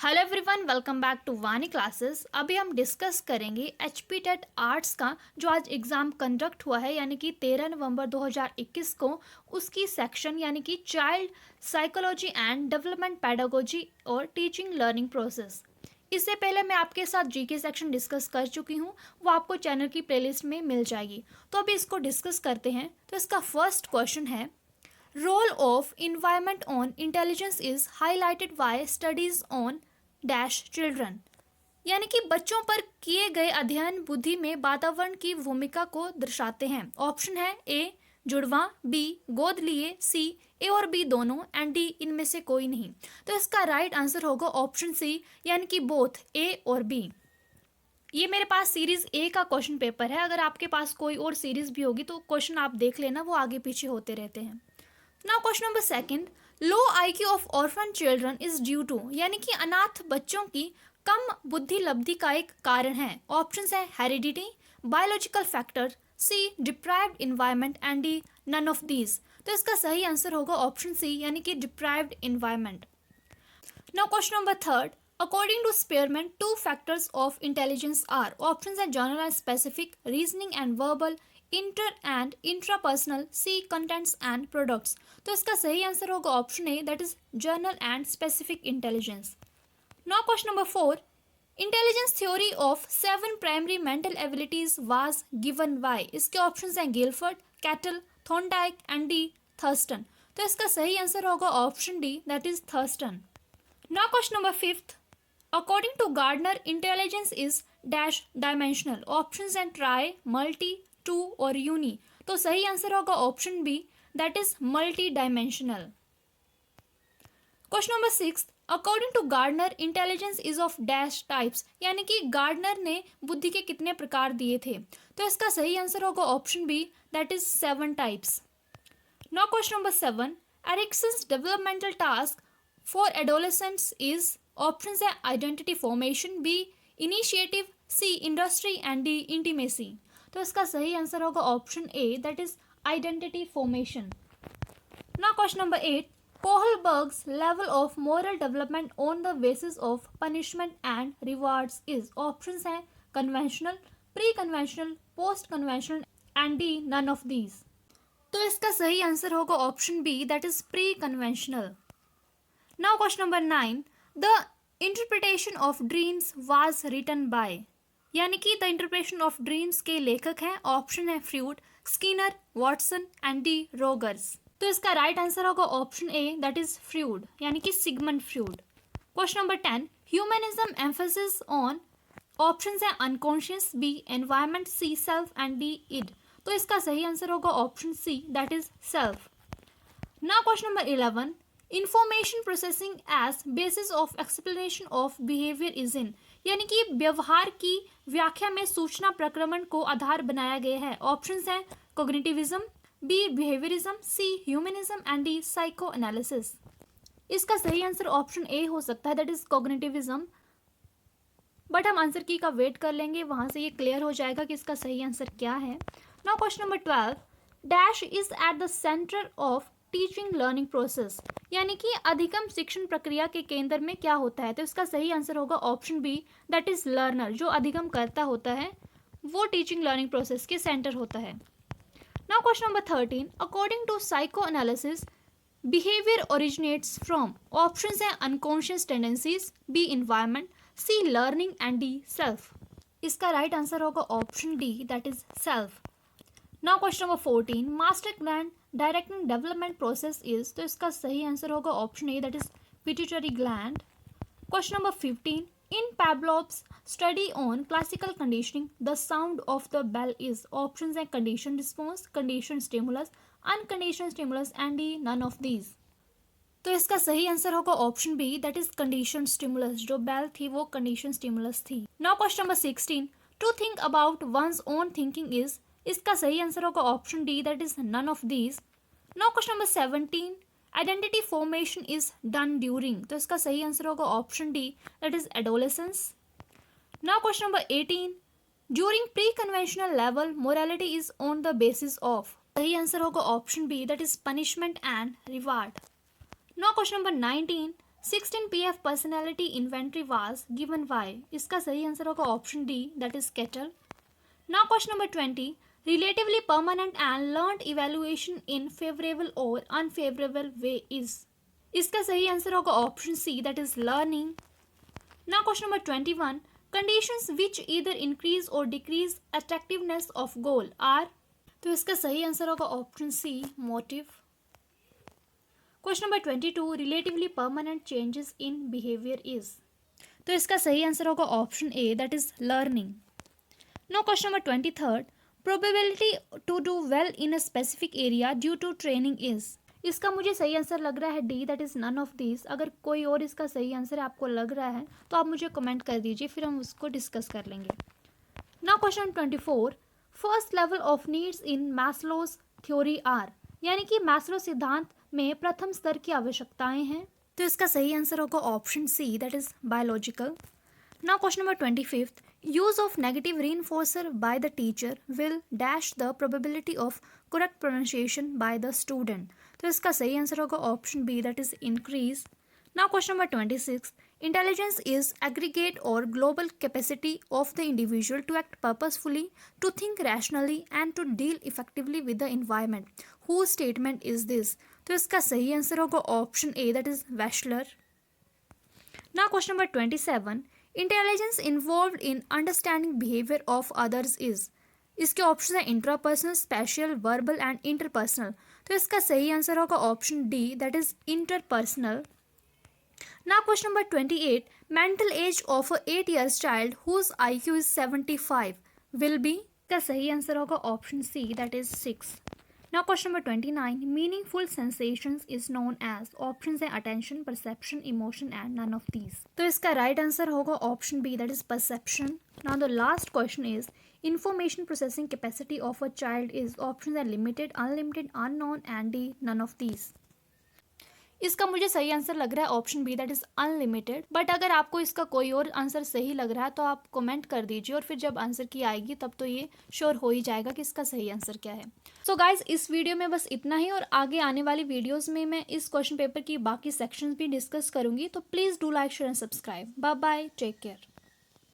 Hello everyone, welcome back to Vani classes. अभी हम discuss करेंगे एचपी टेट आर्ट्स का जो आज एग्ज़ाम कंडक्ट हुआ है यानी कि 13 नवंबर 2021 को, उसकी सेक्शन यानी कि child psychology and development pedagogy और टीचिंग लर्निंग प्रोसेस। इससे पहले मैं आपके साथ जीके सेक्शन डिस्कस कर चुकी हूँ, वो आपको चैनल की प्लेलिस्ट में मिल जाएगी। तो अभी इसको डिस्कस करते हैं। तो इसका फर्स्ट क्वेश्चन है, role of environment on intelligence is highlighted by studies on dash children, यानी कि बच्चों पर किए गए अध्ययन बुद्धि में वातावरण की भूमिका को दर्शाते हैं। ऑप्शन है ए जुड़वा, बी गोद लिए, सी ए और बी दोनों, एंड डी इनमें से कोई नहीं। तो इसका राइट आंसर होगा ऑप्शन सी, यानी कि बोथ ए और बी। ये मेरे पास सीरीज ए का क्वेश्चन पेपर है। अगर आपके पास कोई और सीरीज भी होगी तो क्वेश्चन आप देख लेना, वो आगे पीछे होते रहते हैं। Now question number second, low IQ of orphan children is due to, यानी कि अनाथ बच्चों की कम बुद्धि लब्धि का एक कारण है। ऑप्शंस है heredity, biological factor, C deprived environment, and D none of these. तो इसका सही आंसर होगा ऑप्शन सी, यानी कि deprived environment. Now question number third, according to Spearman two factors of intelligence are. Options है general and specific, reasoning and verbal, inter and intrapersonal, C contents and products. तो इसका सही answer होगा option A, that is general and specific intelligence. Now question number four, intelligence theory of 7 primary mental abilities was given by. इसके options हैं Guilford, Cattell, Thorndike, and D Thurstone. तो इसका सही answer होगा option D, that is Thurstone. Now question number fifth, according to Gardner intelligence is dash dimensional. Options हैं tri, multi, two और uni. तो सही आंसर होगा option B, that is multi dimensional. Question number six, according to Gardner intelligence is of dash types, यानी कि gardener ने बुद्धि के कितने प्रकार दिए थे। तो इसका सही आंसर होगा option B, that is 7 types. Now question number 7, Erikson's developmental task for adolescents is. Options है identity formation, B initiative, C industry, and D intimacy. तो इसका सही आंसर होगा option A, that is identity formation. Now question number 8, Kohlberg's level of moral development on the basis of punishment and rewards is. Options हैं conventional, pre conventional, post conventional, and D none of these. तो इसका सही answer होगा option B, that is pre conventional. Now question number 9, the interpretation of dreams was written by, यानी कि the interpretation of dreams के लेखक हैं। Option है Freud, Skinner, Watson, and D Rogers. तो इसका राइट आंसर होगा option A, that is Freud, यानी कि Sigmund Freud. Question number 10, humanism emphasis on. Options है unconscious, B environment, C self, and D id. तो इसका सही आंसर होगा option C, that is self. Now question number 11, information processing as basis of explanation of behaviour is in, यानी कि व्यवहार की व्याख्या में सूचना प्रक्रमण को आधार बनाया गया है। ऑप्शंस हैं cognitivism, B behaviourism, C humanism, and D psycho analysis. इसका सही आंसर ऑप्शन ए हो सकता है, दैट इज कोग्निटिविज्म, बट हम आंसर की का वेट कर लेंगे, वहां से ये क्लियर हो जाएगा कि इसका सही आंसर क्या है। Now question number 12, dash is at the centre of teaching learning process, यानी कि अधिगम शिक्षण प्रक्रिया के केंद्र में क्या होता है। तो इसका सही आंसर होगा option B, that is learner. जो अधिगम करता होता है वो टीचिंग लर्निंग प्रोसेस के सेंटर होता है। Now question number 13, according to psychoanalysis behaviour originates from. Options हैं unconscious tendencies, B environment, C learning, and D self. इसका राइट आंसर होगा option D, that is self. Now question number 14, master gland directing development process is. तो इसका सही answer होगा option A, that is pituitary gland. Question number 15, in Pavlov's study on classical conditioning, the sound of the bell is। options हैं conditioned response, conditioned stimulus, unconditioned stimulus, and D none of these। तो इसका सही answer होगा option B, that is conditioned stimulus. जो bell थी वो condition stimulus थी। Now question number 16, to think about one's own thinking is. इसका सही आंसर होगा option D, that is none of these. Now question number 17, identity formation is done during. तो इसका सही आंसर होगा option D, that is adolescence. Now question number 18, during pre conventional level morality is on the basis of. सही answer होगा option B, that is punishment and reward. Now question number 19, 16 PF personality inventory was given Y, इसका सही answer होगा option D, that is kettle. Now question number 20, relatively permanent and learned evaluation in favourable और unfavourable way is, इसका सही answer होगा option C, that is learning. Now question number 21, conditions which either increase और decrease attractiveness of goal are, तो इसका सही answer होगा option C, motive. Question number 22, relatively permanent changes in behaviour is, तो इसका सही आंसर होगा option A, that is learning. No question number 23, probability to do well in a specific area due to training is, इसका मुझे सही answer लग रहा है D, that is none of this. अगर कोई और इसका सही आंसर आपको लग रहा है तो आप मुझे कमेंट कर दीजिए, फिर हम उसको डिस्कस कर लेंगे। Now question 24, first level of needs in Maslow's theory are, यानी कि मैस्लो सिद्धांत में प्रथम स्तर की आवश्यकताएं हैं, तो इसका सही आंसर होगा option C, that is biological. Now question number 25, use of negative reinforcer by the teacher will dash the probability of correct pronunciation by the student, तो इसका सही आंसर होगा option B, that is increase. Now question number 26, intelligence is aggregate or global capacity of the individual to act purposefully, to think rationally and to deal effectively with the environment, who statement is this, तो इसका सही answer होगा option A, that is Wechsler. Now question number 27, intelligence involve in understanding behaviour of others is, इसके option है intrapersonal, spatial, verbal and interpersonal, तो इसका सही answer होगा option D, that is interpersonal. Now question number 28, mental age of a 8 years child whose IQ is 75 will be, का सही answer होगा option C, that is 6। Now question number 29, meaningful sensations is known as, option है attention, perception, emotion and none of these, तो इसका right answer होगा option B, that is perception. Now the last question is information processing capacity of a child is, option है limited, unlimited, unknown and D, none of these. इसका मुझे सही answer लग रहा है option B, that is unlimited, but अगर आपको इसका कोई और आंसर सही लग रहा है तो आप कमेंट कर दीजिए, और फिर जब आंसर की आएगी तब तो ये श्योर हो ही जाएगा कि इसका सही आंसर क्या है। सो गाइज, इस वीडियो में बस इतना ही, और आगे आने वाली वीडियोस में मैं इस क्वेश्चन पेपर की बाकी सेक्शंस भी डिस्कस करूंगी, तो please do like, share and subscribe. Bye bye, take care.